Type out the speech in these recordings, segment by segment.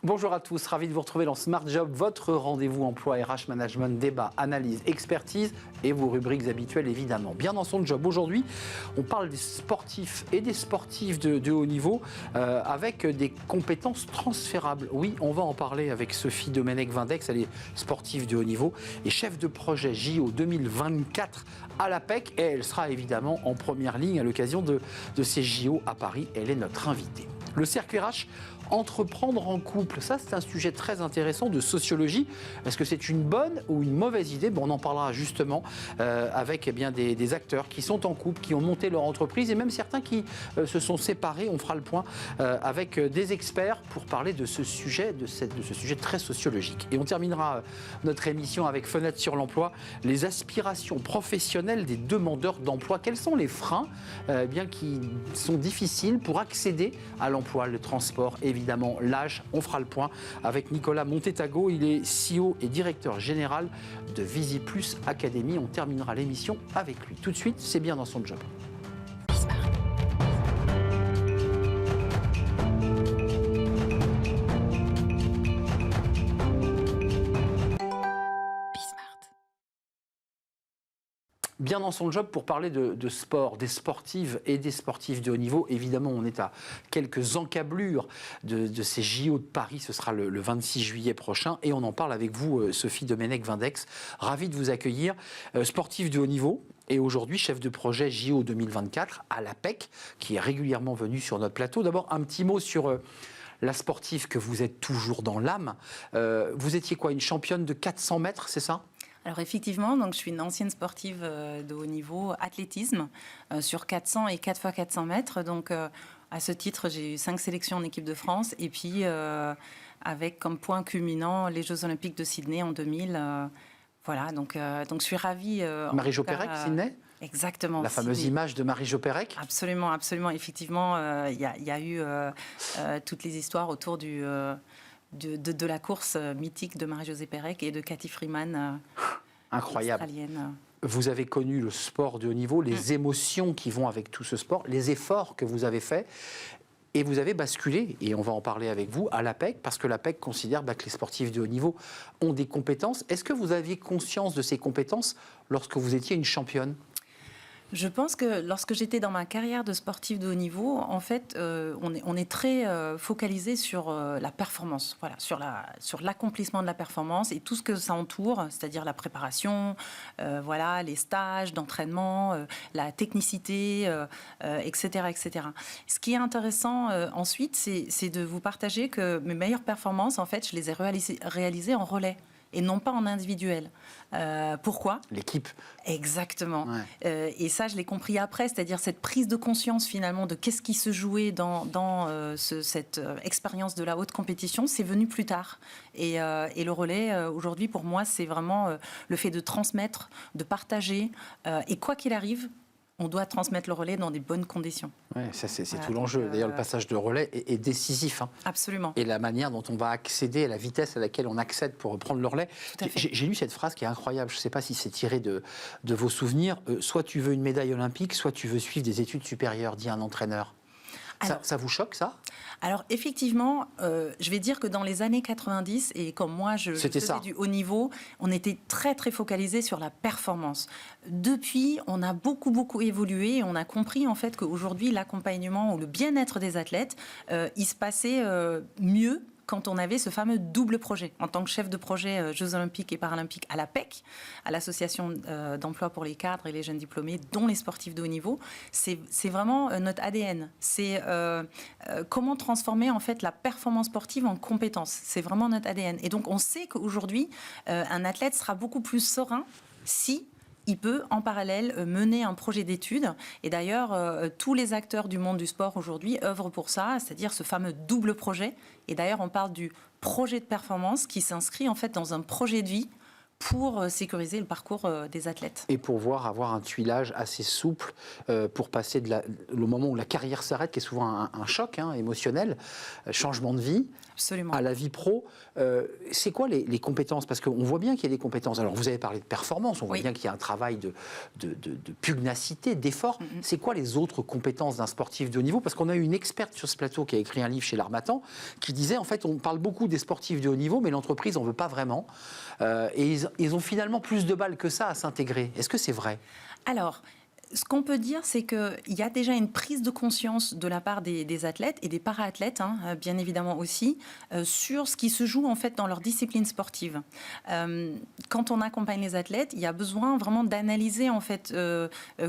Bonjour à tous, ravi de vous retrouver dans Smart Job, votre rendez-vous emploi RH Management, débat, analyse, expertise et vos rubriques habituelles évidemment. Bien dans son job aujourd'hui, on parle des sportifs et des sportifs de haut niveau avec des compétences transférables. Oui, on va en parler avec Sophie Domenech-Vindex, elle est sportive de haut niveau et chef de projet JO 2024 à l'APEC et elle sera évidemment en première ligne à l'occasion de ces JO à Paris. Elle est notre invitée. Le cercle RH, entreprendre en couple, ça c'est un sujet très intéressant de sociologie. Est-ce que c'est une bonne ou une mauvaise idée? On en parlera justement avec des acteurs qui sont en couple, qui ont monté leur entreprise et même certains qui se sont séparés. On fera le point avec des experts pour parler de ce sujet, de ce sujet très sociologique. Et on terminera notre émission avec Fenêtre sur l'emploi, les aspirations professionnelles des demandeurs d'emploi. Quels sont les freins qui sont difficiles pour accéder à l'emploi, le transport, évidemment l'âge? On fera le point avec Nicolas Montetago, il est CEO et directeur général de VisiPlus Academy. On terminera l'émission avec lui. Tout de suite, c'est bien dans son job. Bien dans son job pour parler de sport, des sportives et des sportifs de haut niveau. Évidemment, on est à quelques encablures de ces JO de Paris. Ce sera le 26 juillet prochain. Et on en parle avec vous, Sophie Domenech-Vindex. Ravi de vous accueillir. Sportive de haut niveau et aujourd'hui chef de projet JO 2024 à l'APEC, qui est régulièrement venu sur notre plateau. D'abord, un petit mot sur la sportive que vous êtes toujours dans l'âme. Vous étiez quoi, une championne de 400 mètres, c'est ça ? Alors effectivement, donc je suis une ancienne sportive de haut niveau athlétisme sur 400 et 4 x 400 mètres. Donc à ce titre, j'ai eu 5 sélections en équipe de France et puis avec comme point culminant les Jeux Olympiques de Sydney en 2000. Voilà, donc je suis ravie. Marie-Jo Pérec, Sydney ? Exactement. La fameuse image de Marie-Jo Pérec ? Absolument, absolument. Effectivement, il y a eu toutes les histoires autour de la course mythique de Marie-Josée Pérec et de Cathy Freeman, incroyable. Australienne. Vous avez connu le sport de haut niveau, les émotions qui vont avec tout ce sport, les efforts que vous avez faits. Et vous avez basculé, et on va en parler avec vous, à l'APEC, parce que l'APEC considère que les sportifs de haut niveau ont des compétences. Est-ce que vous aviez conscience de ces compétences lorsque vous étiez une championne ? Je pense que lorsque j'étais dans ma carrière de sportive de haut niveau, en fait, on est très focalisé sur la performance, voilà, sur l'accomplissement de la performance et tout ce que ça entoure, c'est-à-dire la préparation, voilà, les stages d'entraînement, la technicité, etc., etc. Ce qui est intéressant ensuite, c'est de vous partager que mes meilleures performances, en fait, je les ai réalisées en relais et non pas en individuel. Pourquoi ? L'équipe. Exactement. Ouais. Et ça, je l'ai compris après, c'est-à-dire cette prise de conscience finalement de qu'est-ce qui se jouait dans cette expérience de la haute compétition, c'est venu plus tard. Et le relais, aujourd'hui, pour moi, c'est vraiment le fait de transmettre, de partager. Et quoi qu'il arrive, on doit transmettre le relais dans des bonnes conditions. Oui, ça c'est tout l'enjeu. D'ailleurs, le passage de relais est décisif. Absolument. Et la manière dont on va accéder à la vitesse à laquelle on accède pour prendre le relais. J'ai lu cette phrase qui est incroyable. Je ne sais pas si c'est tiré de vos souvenirs. Soit tu veux une médaille olympique, soit tu veux suivre des études supérieures, dit un entraîneur. Alors, ça vous choque, ça ? Alors, effectivement, je vais dire que dans les années 90, et comme moi, je faisais du haut niveau, on était très, très focalisé sur la performance. Depuis, on a beaucoup, beaucoup évolué et on a compris, en fait, qu'aujourd'hui, l'accompagnement ou le bien-être des athlètes, il se passait mieux quand on avait ce fameux double projet. En tant que chef de projet Jeux Olympiques et Paralympiques à l'APEC, à l'Association d'emploi pour les cadres et les jeunes diplômés, dont les sportifs de haut niveau, c'est vraiment notre ADN. C'est comment transformer en fait la performance sportive en compétence. C'est vraiment notre ADN. Et donc on sait qu'aujourd'hui, un athlète sera beaucoup plus serein si il peut en parallèle mener un projet d'études. Et d'ailleurs, tous les acteurs du monde du sport aujourd'hui œuvrent pour ça, c'est-à-dire ce fameux double projet. Et d'ailleurs, on parle du projet de performance qui s'inscrit en fait dans un projet de vie pour sécuriser le parcours des athlètes. Et pour avoir un tuilage assez souple pour passer le moment où la carrière s'arrête, qui est souvent un choc émotionnel, changement de vie. Absolument. À la vie pro. C'est quoi les compétences? Parce qu'on voit bien qu'il y a des compétences. Alors, vous avez parlé de performance, on voit bien qu'il y a un travail de pugnacité, d'effort. C'est quoi les autres compétences d'un sportif de haut niveau? Parce qu'on a eu une experte sur ce plateau qui a écrit un livre chez l'Harmattan qui disait, en fait, on parle beaucoup des sportifs de haut niveau, mais l'entreprise n'en veut pas vraiment. Et ils ont finalement plus de balles que ça à s'intégrer. Est-ce que c'est vrai? Alors, ce qu'on peut dire, c'est qu'il y a déjà une prise de conscience de la part des athlètes et des para-athlètes, bien évidemment aussi, sur ce qui se joue en fait dans leur discipline sportive. Quand on accompagne les athlètes, il y a besoin vraiment d'analyser en fait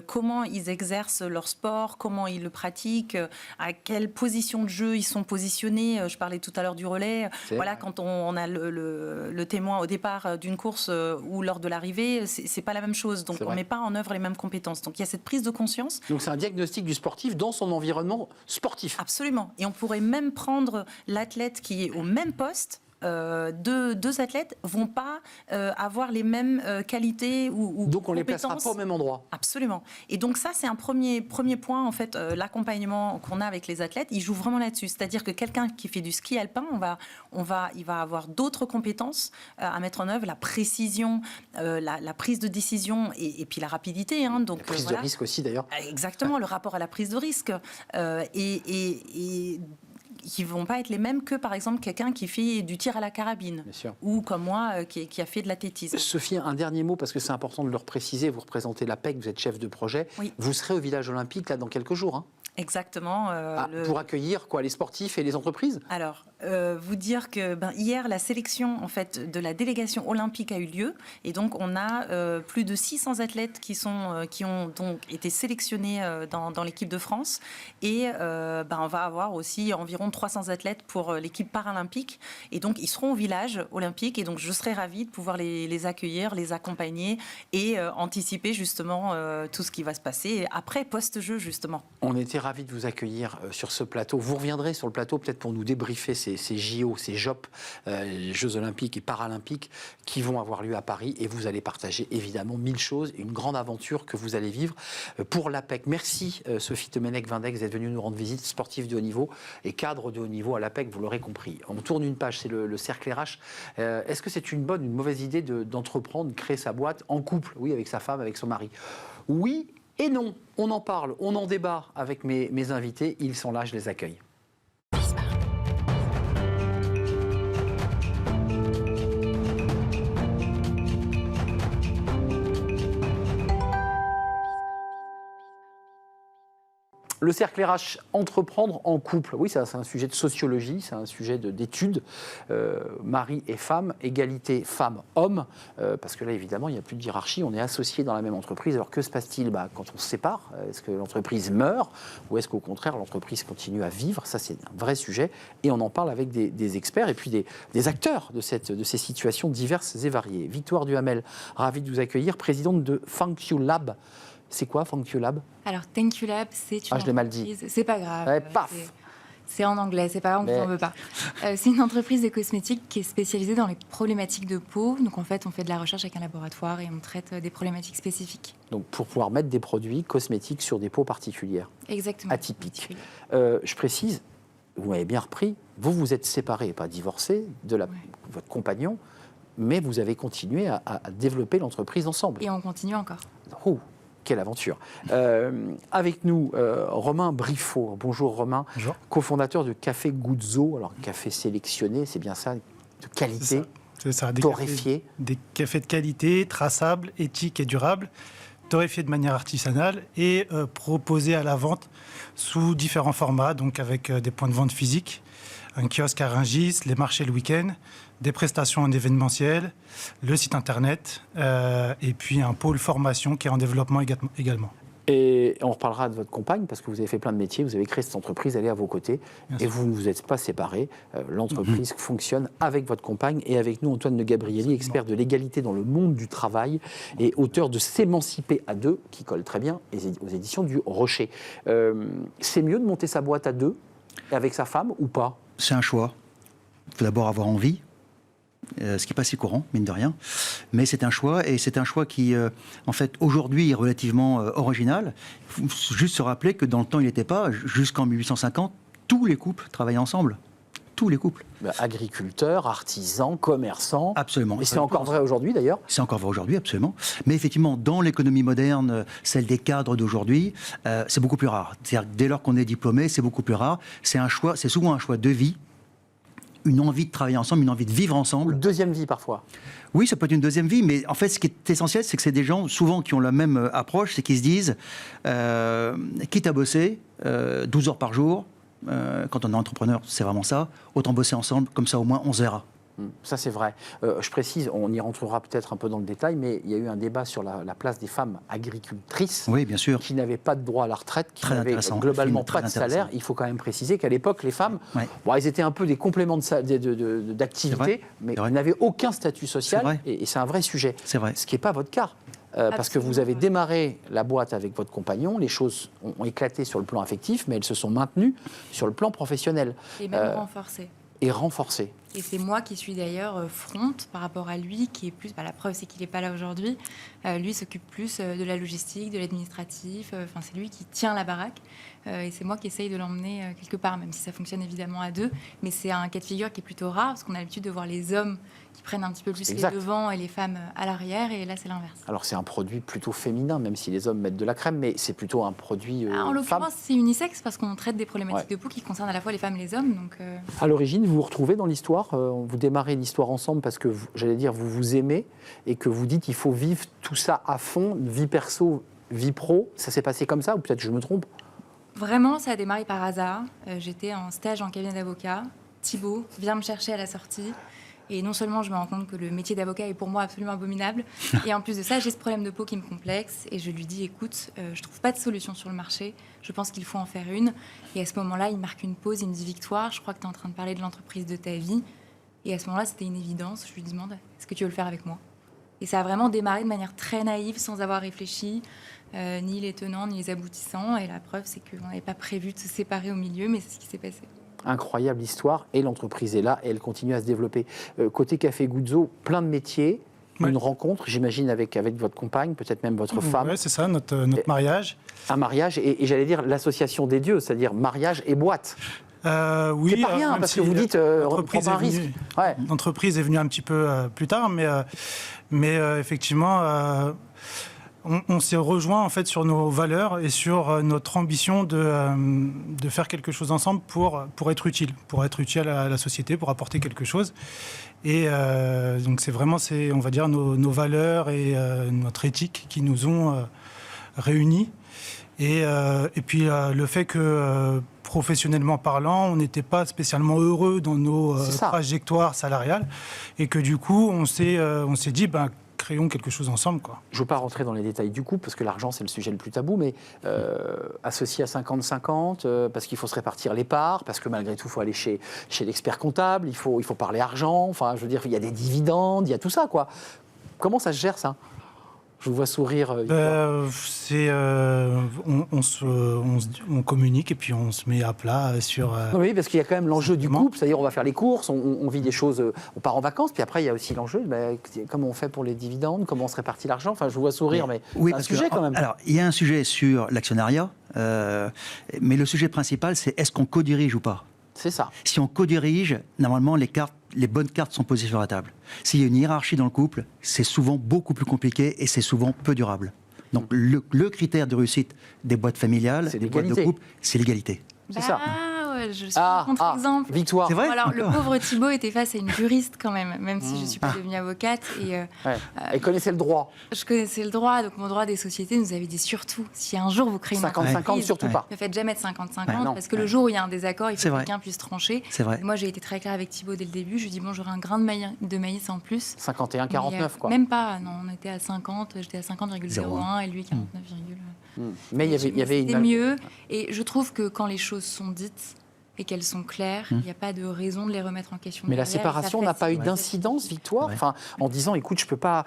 comment ils exercent leur sport, comment ils le pratiquent, à quelle position de jeu ils sont positionnés. Je parlais tout à l'heure du relais. Voilà, quand on a le témoin au départ d'une course ou lors de l'arrivée, c'est pas la même chose. Donc on met pas en œuvre les mêmes compétences. Donc il y a cette prise de conscience. Donc c'est un diagnostic du sportif dans son environnement sportif. Absolument. Et on pourrait même prendre l'athlète qui est au même poste. Deux athlètes vont pas avoir les mêmes qualités ou donc on les compétences. placera pas au même endroit. Absolument. Et donc ça c'est un premier point en fait, l'accompagnement qu'on a avec les athlètes, il joue vraiment là-dessus. C'est-à-dire que quelqu'un qui fait du ski alpin, il va avoir d'autres compétences à mettre en œuvre, la précision, la prise de décision et puis la rapidité. Donc la prise de risque aussi d'ailleurs. Exactement, le rapport à la prise de risque et qui ne vont pas être les mêmes que, par exemple, quelqu'un qui fait du tir à la carabine. Ou comme moi, qui a fait de l'athlétisme. Sophie, un dernier mot, parce que c'est important de le préciser. Vous représentez l'APEC, vous êtes chef de projet. Oui. Vous serez au village olympique là, dans quelques jours. Exactement. Pour accueillir quoi, les sportifs et les entreprises? Alors, vous dire que hier, la sélection en fait, de la délégation olympique a eu lieu. Et donc, on a plus de 600 athlètes qui ont donc été sélectionnés dans l'équipe de France. Et on va avoir aussi environ 300 athlètes pour l'équipe paralympique. Et donc, ils seront au village olympique. Et donc, je serai ravie de pouvoir les accueillir, les accompagner et anticiper justement tout ce qui va se passer après, post-jeu, justement. On était ravis de vous accueillir sur ce plateau. Vous reviendrez sur le plateau peut-être pour nous débriefer ces JO, ces JOP, Jeux Olympiques et Paralympiques qui vont avoir lieu à Paris et vous allez partager évidemment 1000 choses, une grande aventure que vous allez vivre pour l'APEC. Merci Sophie Temenech-Vindex d'être venue nous rendre visite, sportive de haut niveau et cadre de haut niveau à l'APEC, vous l'aurez compris. On tourne une page, c'est le cercle RH. Est-ce que c'est une bonne ou une mauvaise idée d'entreprendre, de créer sa boîte en couple, oui, avec sa femme, avec son mari? Oui et non, on en parle, on en débat avec mes invités, ils sont là, je les accueille. Le cercle RH, entreprendre en couple. Oui, c'est un sujet de sociologie, c'est un sujet d'études. Mari et femme, égalité femme-homme. Parce que là, évidemment, il n'y a plus de hiérarchie. On est associés dans la même entreprise. Alors, que se passe-t-il quand on se sépare? Est-ce que l'entreprise meurt? Ou est-ce qu'au contraire, l'entreprise continue à vivre? Ça, c'est un vrai sujet. Et on en parle avec des experts et puis des acteurs de ces situations diverses et variées. Victoire Duhamel, ravie de vous accueillir, présidente de Thank You Lab. C'est quoi Thank You Lab? Alors, Thank You Lab, c'est une je l'ai mal dit. C'est pas grave. Ouais, paf. C'est en anglais, c'est pas grave, on ne vous en veut pas. C'est une entreprise de cosmétiques qui est spécialisée dans les problématiques de peau. Donc, en fait, on fait de la recherche avec un laboratoire et on traite des problématiques spécifiques. Donc, pour pouvoir mettre des produits cosmétiques sur des peaux particulières. Exactement. Atypiques. Je précise, vous m'avez bien repris, vous êtes séparés, pas divorcés, de votre compagnon, mais vous avez continué à développer l'entreprise ensemble. Et on continue encore. Oh, quelle aventure. Avec nous, Romain Briffaut. Bonjour Romain. Bonjour. Cofondateur de Café Guzzo. Alors, café sélectionné, c'est bien ça, de qualité, c'est ça. Torréfié. Des cafés de qualité, traçables, éthiques et durables, torréfiés de manière artisanale et proposés à la vente sous différents formats, donc avec des points de vente physiques, un kiosque à Rungis, les marchés le week-end, des prestations en événementiel, le site internet et puis un pôle formation qui est en développement également. Et on reparlera de votre compagne parce que vous avez fait plein de métiers, vous avez créé cette entreprise, elle est à vos côtés et vous ne vous êtes pas séparés. L'entreprise fonctionne avec votre compagne et avec nous Antoine de Gabrielli, expert de l'égalité dans le monde du travail et auteur de S'émanciper à deux, qui colle très bien aux éditions du Rocher. C'est mieux de monter sa boîte à deux avec sa femme ou pas? C'est un choix. Il faut d'abord avoir envie. ce qui n'est pas si courant, mine de rien. Mais c'est un choix, et c'est un choix qui, en fait, aujourd'hui est relativement original. Il faut juste se rappeler que dans le temps, il n'était pas. Jusqu'en 1850, tous les couples travaillaient ensemble. Tous les couples. Agriculteurs, artisans, commerçants. Absolument. Et c'est encore vrai aujourd'hui, d'ailleurs. C'est encore vrai aujourd'hui, absolument. Mais effectivement, dans l'économie moderne, celle des cadres d'aujourd'hui, c'est beaucoup plus rare. C'est-à-dire que dès lors qu'on est diplômé, c'est beaucoup plus rare. C'est un choix, c'est souvent un choix de vie, une envie de travailler ensemble, une envie de vivre ensemble. Une deuxième vie, parfois. Oui, ça peut être une deuxième vie, mais en fait, ce qui est essentiel, c'est que c'est des gens, souvent, qui ont la même approche, c'est qu'ils se disent, quitte à bosser 12 heures par jour, quand on est entrepreneur, c'est vraiment ça, autant bosser ensemble, comme ça, au moins, on se verra. Ça, c'est vrai. Je précise, on y rentrera peut-être un peu dans le détail, mais il y a eu un débat sur la place des femmes agricultrices, oui, bien sûr, qui n'avaient pas de droit à la retraite, qui très n'avaient globalement pas de salaire. Il faut quand même préciser qu'à l'époque, les femmes, elles étaient un peu des compléments d'activité, mais elles n'avaient aucun statut social, et c'est un vrai sujet. C'est vrai. Ce qui n'est pas votre cas. Parce que vous avez démarré la boîte avec votre compagnon, les choses ont éclaté sur le plan affectif, mais elles se sont maintenues sur le plan professionnel. Et même renforcées. Et renforcées. Et c'est moi qui suis d'ailleurs front par rapport à lui, qui est plus... la preuve, c'est qu'il n'est pas là aujourd'hui. Lui s'occupe plus de la logistique, de l'administratif. C'est lui qui tient la baraque. Et c'est moi qui essaye de l'emmener quelque part, même si ça fonctionne évidemment à deux. Mais c'est un cas de figure qui est plutôt rare, parce qu'on a l'habitude de voir les hommes qui prennent un petit peu plus les devants et les femmes à l'arrière. Et là, c'est l'inverse. Alors, c'est un produit plutôt féminin, même si les hommes mettent de la crème, mais c'est plutôt un produit en l'occurrence, c'est unisexe, parce qu'on traite des problématiques de peau qui concernent à la fois les femmes et les hommes. Donc, À l'origine, vous vous retrouvez dans l'histoire, vous démarrez l'histoire ensemble parce que, vous vous aimez et que vous dites il faut vivre tout ça à fond, vie perso, vie pro. Ça s'est passé comme ça, ou peut-être je me trompe? Vraiment, ça a démarré par hasard. J'étais en stage en cabinet d'avocat. Thibaut vient me chercher à la sortie. Et non seulement je me rends compte que le métier d'avocat est pour moi absolument abominable, et en plus de ça, j'ai ce problème de peau qui me complexe. Et je lui dis, écoute, je trouve pas de solution sur le marché. Je pense qu'il faut en faire une. Et à ce moment-là, il marque une pause, il me dit, Victoire, je crois que tu es en train de parler de l'entreprise de ta vie. Et à ce moment-là, c'était une évidence. Je lui demande, est-ce que tu veux le faire avec moi? Et ça a vraiment démarré de manière très naïve, sans avoir réfléchi, ni les tenants, ni les aboutissants. Et la preuve, c'est qu'on n'avait pas prévu de se séparer au milieu, mais c'est ce qui s'est passé. Incroyable histoire, et l'entreprise est là, et elle continue à se développer. Côté Café Guzzo, plein de métiers, une rencontre, j'imagine, avec votre compagne, peut-être même votre femme. Oui, c'est ça, notre mariage. Un mariage, et j'allais dire l'association des dieux, c'est-à-dire mariage et boîte. Oui, c'est pas rien, parce que vous dites, on prend pas un risque. L'entreprise est venue un petit peu plus tard, mais effectivement, on s'est rejoint en fait sur nos valeurs et sur notre ambition de faire quelque chose ensemble pour être utile à la société, pour apporter quelque chose. Et donc c'est vraiment, on va dire, nos valeurs et notre éthique qui nous ont réunis. Et puis le fait que professionnellement parlant, on n'était pas spécialement heureux dans nos trajectoires salariales, et que du coup on s'est dit créons quelque chose ensemble, quoi. Je ne veux pas rentrer dans les détails du couple, parce que l'argent, c'est le sujet le plus tabou, mais associé à 50-50, parce qu'il faut se répartir les parts, parce que malgré tout, il faut aller chez l'expert comptable, il faut parler argent, enfin, je veux dire, il y a des dividendes, il y a tout ça, quoi. Comment ça se gère, ça ? Je vous vois sourire. On communique et puis on se met à plat sur... Oui, parce qu'il y a quand même l'enjeu du couple, c'est-à-dire on va faire les courses, on vit des choses, on part en vacances, puis après il y a aussi l'enjeu, comment on fait pour les dividendes, comment on se répartit l'argent, enfin je vous vois sourire, mais oui, c'est un sujet quand même. Alors, il y a un sujet sur l'actionnariat, mais le sujet principal, c'est est-ce qu'on co-dirige ou pas ? C'est ça. Si on co-dirige, normalement, les bonnes cartes sont posées sur la table. S'il y a une hiérarchie dans le couple, c'est souvent beaucoup plus compliqué et c'est souvent peu durable. Donc, le critère de réussite des boîtes familiales, des boîtes de couple, c'est l'égalité. C'est ça. Je suis un contre-exemple. Victoire. C'est vrai ? Alors, le pauvre Thibaut était face à une juriste quand même si je ne suis pas devenue avocate. Elle connaissait le droit. Je connaissais le droit, donc mon droit des sociétés nous avait dit surtout, si un jour vous créez une entreprise, surtout pas. Ne faites jamais de 50-50, parce que le jour où il y a un désaccord, il faut que quelqu'un puisse trancher. C'est vrai. Moi, j'ai été très claire avec Thibaut dès le début. Je lui ai dit, j'aurai un grain de maïs en plus. 51-49, quoi. Même pas, non, on était à 50, j'étais à 50,01 et lui 49,... Mais il y avait C'était mieux, et je trouve que quand les choses sont dites et qu'elles sont claires, il n'y a pas de raison de les remettre en question. Mais la séparation n'a pas eu d'incidence, Victoire, enfin, en disant, écoute, je peux pas...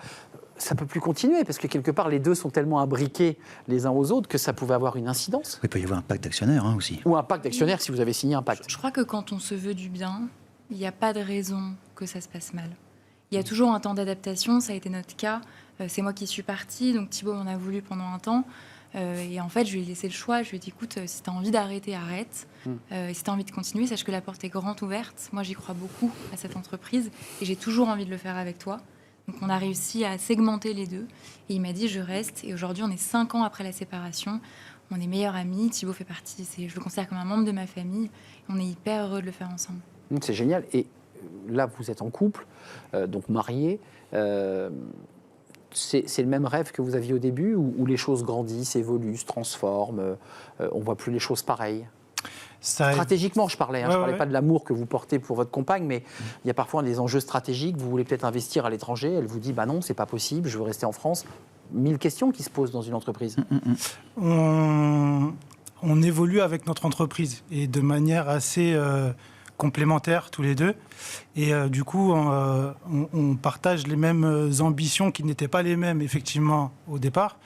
Ça ne peut plus continuer, parce que quelque part, les deux sont tellement imbriqués les uns aux autres que ça pouvait avoir une incidence. Il peut y avoir un pacte d'actionnaires aussi. Ou un pacte d'actionnaires si vous avez signé un pacte. Je crois que quand on se veut du bien, il n'y a pas de raison que ça se passe mal. Il y a toujours un temps d'adaptation, ça a été notre cas. C'est moi qui suis partie, donc Thibaut m'en a voulu pendant un temps. Et en fait, je lui ai laissé le choix. Je lui ai dit, écoute, si tu as envie d'arrêter, arrête. Et si tu as envie de continuer, sache que la porte est grande ouverte. Moi, j'y crois beaucoup à cette entreprise et j'ai toujours envie de le faire avec toi. Donc, on a réussi à segmenter les deux. Et il m'a dit, je reste. Et aujourd'hui, on est 5 ans après la séparation. On est meilleurs amis. Thibaut fait partie, je le considère comme un membre de ma famille. On est hyper heureux de le faire ensemble. C'est génial. Et là, vous êtes en couple, donc mariés. C'est le même rêve que vous aviez au début, où les choses grandissent, évoluent, se transforment, on ne voit plus les choses pareilles? Stratégiquement, je parlais. Je ne parlais pas de l'amour que vous portez pour votre compagne, mais il y a parfois des enjeux stratégiques. Vous voulez peut-être investir à l'étranger. Elle vous dit, bah non, c'est pas possible, je veux rester en France. 1000 questions qui se posent dans une entreprise. On évolue avec notre entreprise et de manière assez complémentaires tous les deux. Et du coup, on partage les mêmes ambitions qui n'étaient pas les mêmes, effectivement, au départ.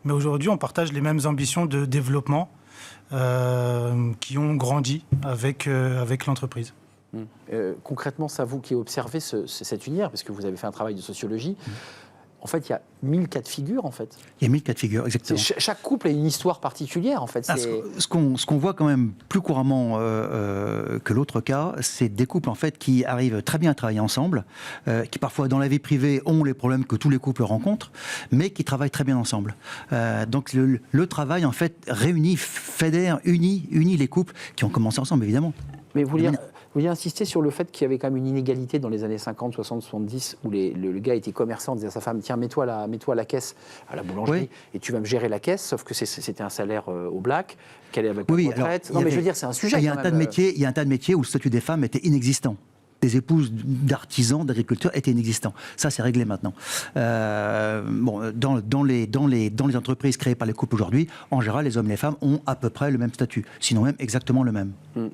Mais aujourd'hui, on partage les mêmes ambitions de développement qui ont grandi avec l'entreprise. Concrètement, ça, vous qui observez cet univers, parce que vous avez fait un travail de sociologie, en fait, il y a 1000 cas de figure, en fait. Il y a 1000 cas de figure, exactement. Chaque couple a une histoire particulière, en fait. Ce qu'on voit quand même plus couramment que l'autre cas, c'est des couples, en fait, qui arrivent très bien à travailler ensemble, qui parfois, dans la vie privée, ont les problèmes que tous les couples rencontrent, mais qui travaillent très bien ensemble. Donc, le travail, en fait, réunit, fédère, unit les couples qui ont commencé ensemble, évidemment. Mais vous vouliez insister sur le fait qu'il y avait quand même une inégalité dans les années 50, 60, 70, où le gars était commerçant, disait à sa femme, tiens, mets-toi à la caisse, à la boulangerie, et tu vas me gérer la caisse, sauf que c'était un salaire au black, qu'elle est avec la retraite. Non, mais je veux dire, c'est un sujet. Il y a un tas de métiers où le statut des femmes était inexistant. Des épouses d'artisans, d'agriculteurs étaient inexistants. Ça, c'est réglé maintenant. Dans les entreprises créées par les couples aujourd'hui, en général, les hommes et les femmes ont à peu près le même statut, sinon même exactement le même.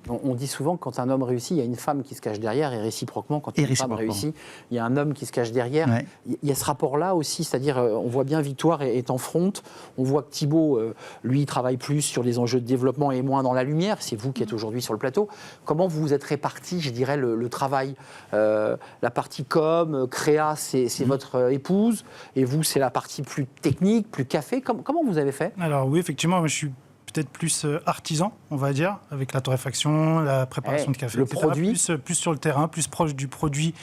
On dit souvent que quand un homme réussit, il y a une femme qui se cache derrière, et réciproquement, quand une femme réussit, il y a un homme qui se cache derrière. Ouais. Il y a ce rapport-là aussi, c'est-à-dire, on voit bien Victoire est en front, on voit que Thibaut, lui, travaille plus sur les enjeux de développement et moins dans la lumière. C'est vous qui êtes aujourd'hui sur le plateau. Comment vous vous êtes répartis, je dirais, le travail? La partie com, créa, c'est votre épouse, et vous, c'est la partie plus technique, plus café. Comment vous avez fait? Alors oui, effectivement, je suis peut-être plus artisan, on va dire, avec la torréfaction, la préparation de café, le etc. produit. Plus sur le terrain, plus proche du produit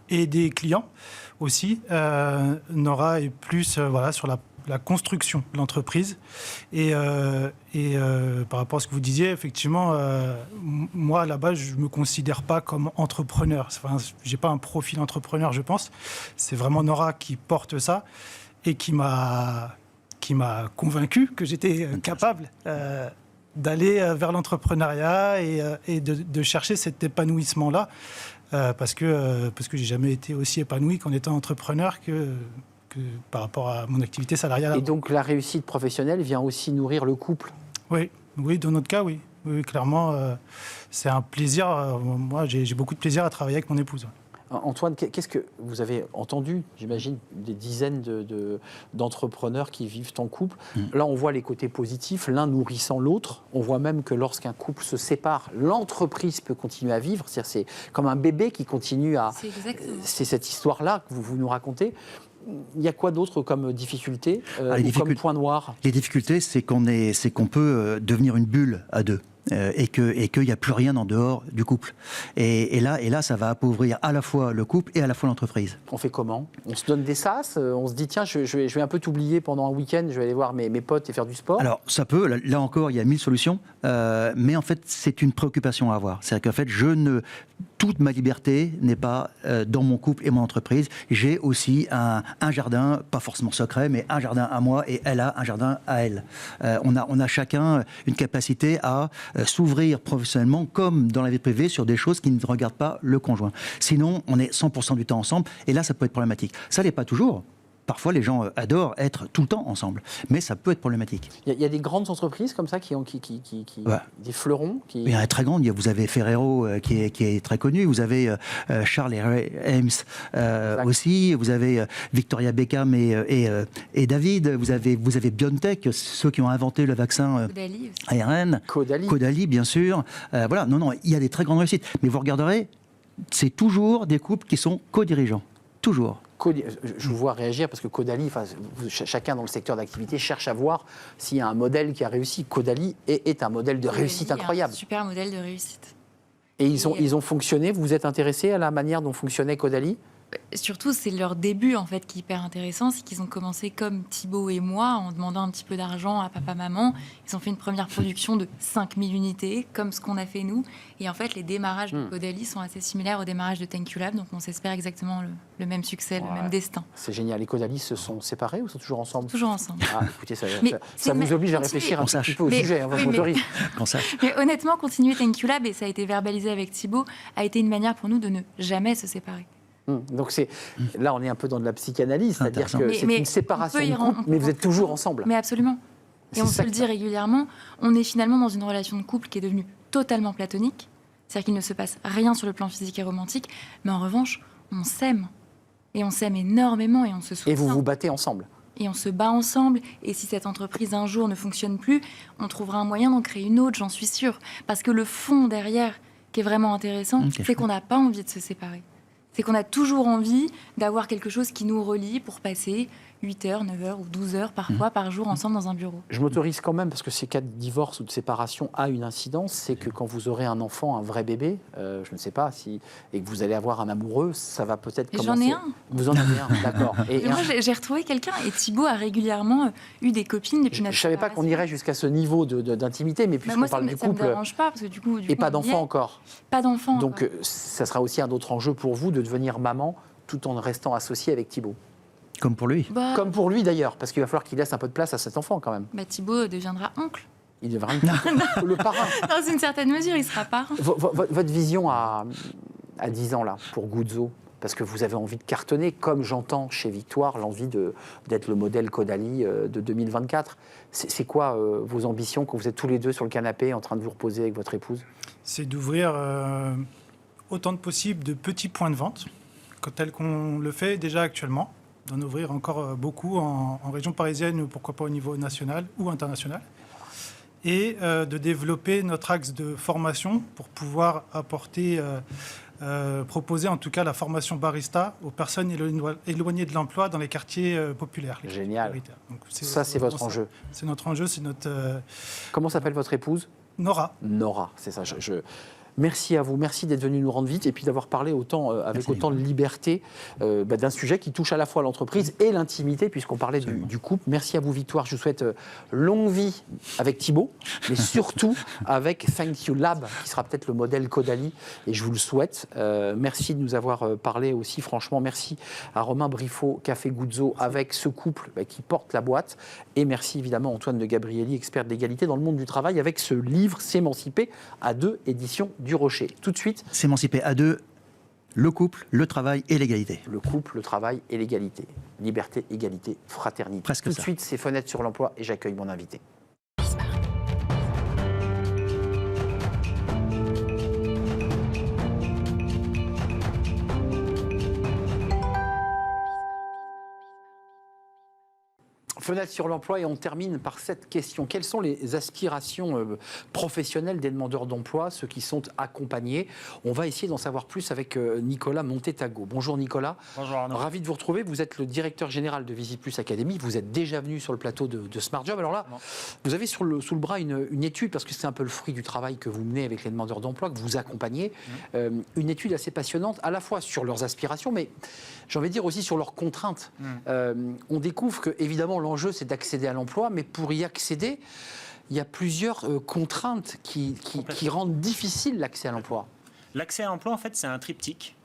et des clients aussi. Nora est plus sur la construction de l'entreprise. Et par rapport à ce que vous disiez, effectivement, moi, là-bas, je ne me considère pas comme entrepreneur. Enfin, je n'ai pas un profil entrepreneur, je pense. C'est vraiment Nora qui porte ça et qui m'a convaincu que j'étais capable d'aller vers l'entrepreneuriat et de chercher cet épanouissement-là. Parce que je n'ai jamais été aussi épanoui qu'en étant entrepreneur que par rapport à mon activité salariale. Et donc la réussite professionnelle vient aussi nourrir le couple? Oui, dans notre cas, oui. Oui, clairement, c'est un plaisir. Moi, j'ai beaucoup de plaisir à travailler avec mon épouse. Antoine, qu'est-ce que vous avez entendu, j'imagine, des dizaines d'entrepreneurs qui vivent en couple. Là, on voit les côtés positifs, l'un nourrissant l'autre. On voit même que lorsqu'un couple se sépare, l'entreprise peut continuer à vivre. C'est comme un bébé qui continue à... C'est cette histoire-là que vous nous racontez. Il y a quoi d'autre comme difficulté ou comme point noir? Les difficultés, c'est qu'on peut devenir une bulle à deux. Et qu'il n'y a plus rien en dehors du couple. Et là, ça va appauvrir à la fois le couple et à la fois l'entreprise. On fait comment? On se donne des sas? On se dit, tiens, je vais un peu t'oublier pendant un week-end, je vais aller voir mes potes et faire du sport? Alors, ça peut. Là encore, il y a 1000 solutions. Mais en fait, c'est une préoccupation à avoir. C'est-à-dire qu'en fait, toute ma liberté n'est pas dans mon couple et mon entreprise. J'ai aussi un jardin, pas forcément secret, mais un jardin à moi et elle a un jardin à elle. On a chacun une capacité à s'ouvrir professionnellement comme dans la vie privée sur des choses qui ne regardent pas le conjoint. Sinon, on est 100% du temps ensemble et là, ça peut être problématique. Ça n'est pas toujours. Parfois, les gens adorent être tout le temps ensemble, mais ça peut être problématique. Il y a des grandes entreprises comme ça qui ont des fleurons. Il y en a très grandes. Vous avez Ferrero qui est très connu. Vous avez Charles et Ames aussi. Vous avez Victoria Beckham et David. Vous avez BioNTech, ceux qui ont inventé le vaccin ARN. Caudalie, bien sûr. Non, il y a des très grandes réussites. Mais vous regarderez, c'est toujours des couples qui sont co-dirigeants. Toujours. Je vous vois réagir parce que Caudalie, chacun dans le secteur d'activité cherche à voir s'il y a un modèle qui a réussi. Caudalie est un modèle de réussite incroyable. Un super modèle de réussite. Et ils ont fonctionné. Vous êtes intéressé à la manière dont fonctionnait Caudalie ? Surtout, c'est leur début en fait qui est hyper intéressant, c'est qu'ils ont commencé comme Thibaut et moi en demandant un petit peu d'argent à papa, maman. Ils ont fait une première production de 5000 unités, comme ce qu'on a fait nous. Et en fait, les démarrages de Caudalie sont assez similaires au démarrage de Thank You Lab, donc on s'espère exactement le même succès, le même destin. C'est génial. Les Caudalie se sont séparés ou sont toujours ensemble ? Toujours ensemble. Ah, écoutez, ça vous oblige à réfléchir un petit peu au sujet, votre motoriste. Mais honnêtement, continuer Thank You Lab, et ça a été verbalisé avec Thibaut, a été une manière pour nous de ne jamais se séparer. Donc là, on est un peu dans de la psychanalyse, c'est-à-dire que c'est une séparation de couple, mais vous êtes toujours ensemble. Mais absolument. Et on se le dit régulièrement, on est finalement dans une relation de couple qui est devenue totalement platonique. C'est-à-dire qu'il ne se passe rien sur le plan physique et romantique, mais en revanche, on s'aime. Et on s'aime énormément et on se soutient. Et vous vous battez ensemble. Et on se bat ensemble. Et si cette entreprise un jour ne fonctionne plus, on trouvera un moyen d'en créer une autre, j'en suis sûre. Parce que le fond derrière, qui est vraiment intéressant, c'est qu'on n'a pas envie de se séparer. C'est qu'on a toujours envie d'avoir quelque chose qui nous relie pour passer 8 heures, 9 heures ou 12 heures parfois par jour ensemble dans un bureau. Je m'autorise quand même, parce que ces cas de divorce ou de séparation a une incidence, c'est que quand vous aurez un enfant, un vrai bébé, je ne sais pas, et que vous allez avoir un amoureux, ça va peut-être commencer... J'en ai un. Vous en avez un, d'accord. Et moi, j'ai retrouvé quelqu'un, et Thibaut a régulièrement eu des copines depuis notre séparation. Je ne savais pas qu'on irait jusqu'à ce niveau d'intimité, mais puisqu'on parle du couple... Ça ne me dérange pas, parce que du coup et pas d'enfant encore. Pas d'enfant. Donc ça sera aussi un autre enjeu pour vous de devenir maman tout en restant associé avec Thibaut. Comme pour lui. Comme pour lui d'ailleurs, parce qu'il va falloir qu'il laisse un peu de place à cet enfant quand même. Thibaut deviendra oncle. Il deviendra le parrain. Dans une certaine mesure, il sera parrain. Votre vision à 10 ans là, pour Guzzo, parce que vous avez envie de cartonner, comme j'entends chez Victoire, l'envie d'être le modèle Caudalie de 2024. C'est quoi vos ambitions quand vous êtes tous les deux sur le canapé en train de vous reposer avec votre épouse ? C'est d'ouvrir autant de possible de petits points de vente, tel qu'on le fait déjà actuellement, d'en ouvrir encore beaucoup en région parisienne ou pourquoi pas au niveau national ou international, et de développer notre axe de formation pour pouvoir apporter, proposer en tout cas la formation barista aux personnes éloignées de l'emploi dans les quartiers populaires. Génial. Donc, ça, c'est votre enjeu. C'est notre enjeu, c'est notre... Comment s'appelle votre épouse ? Nora. Nora, c'est ça. Merci à vous, merci d'être venu nous rendre visite et puis d'avoir parlé avec autant de liberté d'un sujet qui touche à la fois l'entreprise et l'intimité, puisqu'on parlait du couple. Merci à vous, Victoire. Je vous souhaite longue vie avec Thibaut, mais surtout avec Thank You Lab, qui sera peut-être le modèle Caudalie, et je vous le souhaite. Merci de nous avoir parlé aussi, franchement. Merci à Romain Briffaut, Café Guzzo, avec ce couple qui porte la boîte. Et merci évidemment à Antoine de Gabrielli, expert de l'égalité dans le monde du travail, avec ce livre S'émanciper à 2, édition du Rocher. Tout de suite. S'émanciper à 2, le couple, le travail et l'égalité. Le couple, le travail et l'égalité. Liberté, égalité, fraternité. Presque Tout ça. de suite, c'est Fenêtre sur l'emploi et j'accueille mon invité. Fenêtre sur l'emploi et on termine par cette question. Quelles sont les aspirations professionnelles des demandeurs d'emploi, ceux qui sont accompagnés ? On va essayer d'en savoir plus avec Nicolas Montetago. Bonjour Nicolas. Bonjour Arnaud. Ravi de vous retrouver. Vous êtes le directeur général de Visiplus Academy. Vous êtes déjà venu sur le plateau de Smart Job. Alors là, vous avez sous le bras une étude, parce que c'est un peu le fruit du travail que vous menez avec les demandeurs d'emploi, que vous accompagnez. Une étude assez passionnante, à la fois sur leurs aspirations, mais j'ai envie de dire aussi sur leurs contraintes. On découvre que, évidemment, l'enjeu, c'est d'accéder à l'emploi, mais pour y accéder, il y a plusieurs contraintes qui rendent difficile l'accès à l'emploi. L'accès à l'emploi, en fait, c'est un triptyque.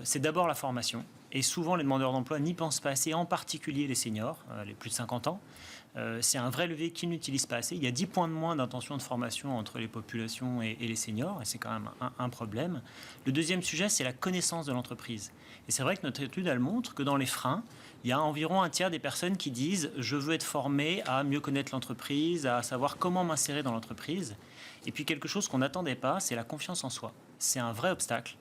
C'est d'abord la formation. Et souvent, les demandeurs d'emploi n'y pensent pas assez, en particulier les seniors, les plus de 50 ans. C'est un vrai levier qu'ils n'utilisent pas assez. Il y a 10 points de moins d'intention de formation entre les populations et les seniors, et c'est quand même un problème. Le deuxième sujet, c'est la connaissance de l'entreprise. Et c'est vrai que notre étude, elle montre que dans les freins, il y a environ un tiers des personnes qui disent « je veux être formé à mieux connaître l'entreprise, à savoir comment m'insérer dans l'entreprise ». Et puis quelque chose qu'on n'attendait pas, c'est la confiance en soi. C'est un vrai obstacle.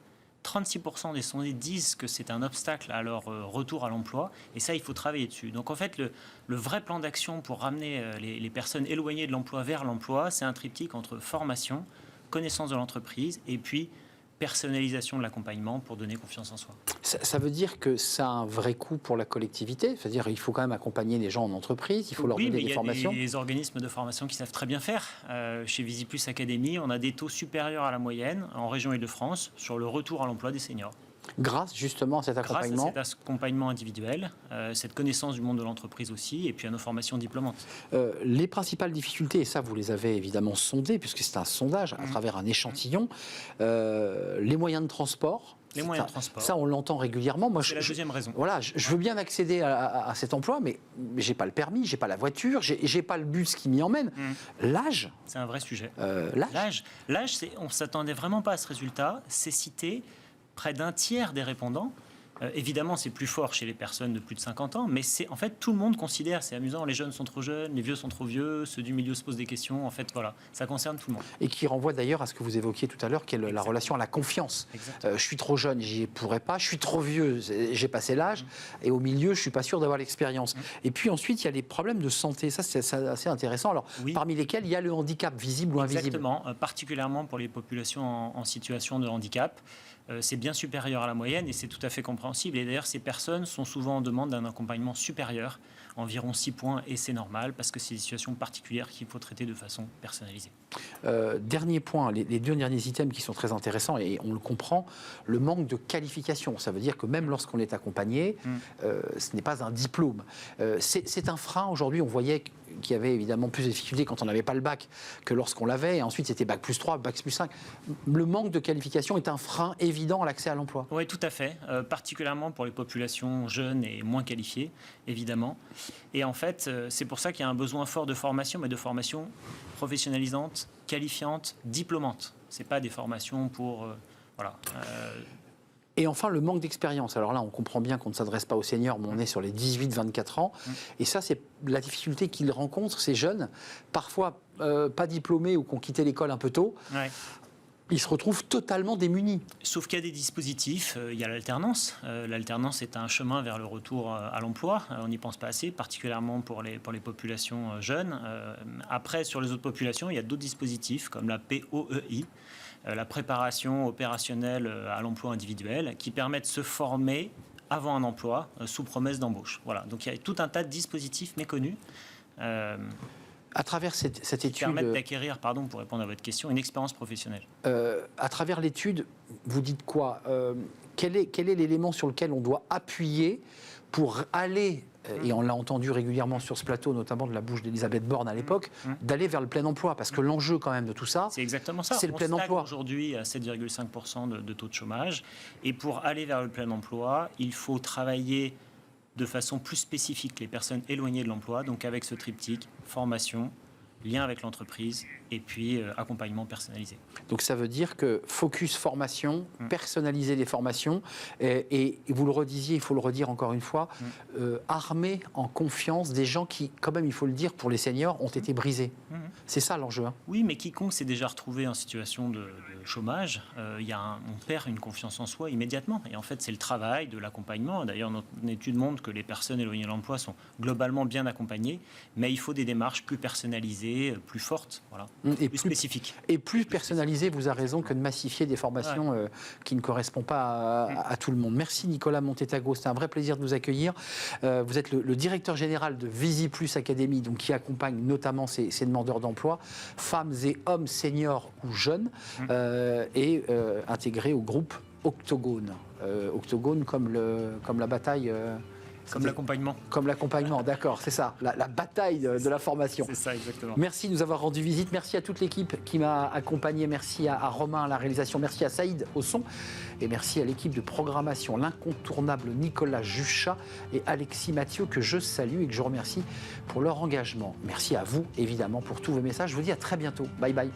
36% des sondés disent que c'est un obstacle à leur retour à l'emploi, et ça, il faut travailler dessus. Donc en fait, le vrai plan d'action pour ramener les personnes éloignées de l'emploi vers l'emploi, c'est un triptyque entre formation, connaissance de l'entreprise, et puis personnalisation de l'accompagnement pour donner confiance en soi. Ça veut dire que ça a un vrai coût pour la collectivité, c'est-à-dire qu'il faut quand même accompagner les gens en entreprise, il faut leur donner des formations. Oui, il y a des organismes de formation qui savent très bien faire. Chez VisiPlus Academy, on a des taux supérieurs à la moyenne en région Île-de-France sur le retour à l'emploi des seniors. Grâce justement à cet accompagnement. Grâce à cet accompagnement individuel, cette connaissance du monde de l'entreprise aussi, et puis à nos formations diplômantes. Les principales difficultés, et ça vous les avez évidemment sondées, puisque c'est un sondage à travers un échantillon, les moyens de transport. Les moyens de transport. Ça, on l'entend régulièrement. C'est la deuxième raison. Voilà, je veux bien accéder à cet emploi, mais j'ai pas le permis, j'ai pas la voiture, j'ai pas le bus qui m'y emmène. L'âge. C'est un vrai sujet. L'âge, on s'attendait vraiment pas à ce résultat. C'est cité près d'un tiers des répondants. Évidemment, c'est plus fort chez les personnes de plus de 50 ans, mais en fait, tout le monde considère, c'est amusant, les jeunes sont trop jeunes, les vieux sont trop vieux, ceux du milieu se posent des questions. En fait, voilà, ça concerne tout le monde. Et qui renvoie d'ailleurs à ce que vous évoquiez tout à l'heure, qui est la relation à la confiance. Je suis trop jeune, j'y pourrais pas. Je suis trop vieux, j'ai passé l'âge. Et au milieu, je suis pas sûr d'avoir l'expérience. Et puis ensuite, il y a les problèmes de santé. Ça, c'est assez intéressant. Alors, parmi lesquels il y a le handicap visible ou invisible. Exactement, particulièrement pour les populations en situation de handicap. C'est bien supérieur à la moyenne et c'est tout à fait compréhensible. Et d'ailleurs, ces personnes sont souvent en demande d'un accompagnement supérieur, environ 6 points, et c'est normal parce que c'est des situations particulières qu'il faut traiter de façon personnalisée. Dernier point, les deux derniers items qui sont très intéressants, et on le comprend, le manque de qualification. Ça veut dire que même lorsqu'on est accompagné, ce n'est pas un diplôme. C'est un frein. Aujourd'hui, on voyait qu'il y avait évidemment plus de difficultés quand on n'avait pas le bac que lorsqu'on l'avait. Et ensuite, c'était bac plus 3, bac plus 5. Le manque de qualification est un frein évident à l'accès à l'emploi. Oui, tout à fait. Particulièrement pour les populations jeunes et moins qualifiées, évidemment. Et en fait, c'est pour ça qu'il y a un besoin fort de formation, mais de formation professionnalisante, qualifiante, diplômante. Ce n'est pas des formations pour... Et enfin, le manque d'expérience. Alors là, on comprend bien qu'on ne s'adresse pas aux seniors, mais on est sur les 18-24 ans. Et ça, c'est la difficulté qu'ils rencontrent, ces jeunes, parfois pas diplômés ou qui ont quitté l'école un peu tôt. Ouais. Ils se retrouvent totalement démunis. Sauf qu'il y a des dispositifs, il y a l'alternance. L'alternance est un chemin vers le retour à l'emploi. On n'y pense pas assez, particulièrement pour les populations jeunes. Après, sur les autres populations, il y a d'autres dispositifs comme la POEI, la préparation opérationnelle à l'emploi individuel, qui permet de se former avant un emploi sous promesse d'embauche. Voilà. Donc il y a tout un tas de dispositifs méconnus. À travers cette étude... Qui permettent d'acquérir, pour répondre à votre question, une expérience professionnelle. À travers l'étude, vous dites quoi? Quel est l'élément sur lequel on doit appuyer pour aller, et on l'a entendu régulièrement sur ce plateau, notamment de la bouche d'Elisabeth Borne à l'époque, d'aller vers le plein emploi? Parce que l'enjeu quand même de tout ça, c'est exactement ça. C'est le plein emploi. Aujourd'hui à 7,5% de taux de chômage. Et pour aller vers le plein emploi, il faut travailler de façon plus spécifique les personnes éloignées de l'emploi, donc avec ce triptyque, formation, lien avec l'entreprise et puis accompagnement personnalisé. Donc ça veut dire que focus formation, personnaliser les formations et vous le redisiez, il faut le redire encore une fois, armer en confiance des gens qui, quand même il faut le dire, pour les seniors, ont été brisés. C'est ça l'enjeu. Oui, mais quiconque s'est déjà retrouvé en situation de chômage, on perd une confiance en soi immédiatement. Et en fait, c'est le travail de l'accompagnement. D'ailleurs, notre étude montre que les personnes éloignées de l'emploi sont globalement bien accompagnées, mais il faut des démarches plus personnalisées, plus fortes. Voilà. Et plus spécifique. Et plus personnalisé, vous avez raison, que de massifier des formations qui ne correspondent pas à tout le monde. Merci Nicolas Montetago, c'était un vrai plaisir de vous accueillir. Vous êtes le directeur général de VisiPlus Academy, donc qui accompagne notamment ces demandeurs d'emploi, femmes et hommes seniors ou jeunes, et intégrés au groupe Octogone. Octogone comme la bataille... Comme l'accompagnement. Comme l'accompagnement, d'accord, c'est ça, la bataille de la formation. C'est ça, exactement. Merci de nous avoir rendu visite, merci à toute l'équipe qui m'a accompagné, merci à Romain à la réalisation, merci à Saïd au son, et merci à l'équipe de programmation, l'incontournable Nicolas Juchat et Alexis Mathieu, que je salue et que je remercie pour leur engagement. Merci à vous, évidemment, pour tous vos messages. Je vous dis à très bientôt. Bye bye.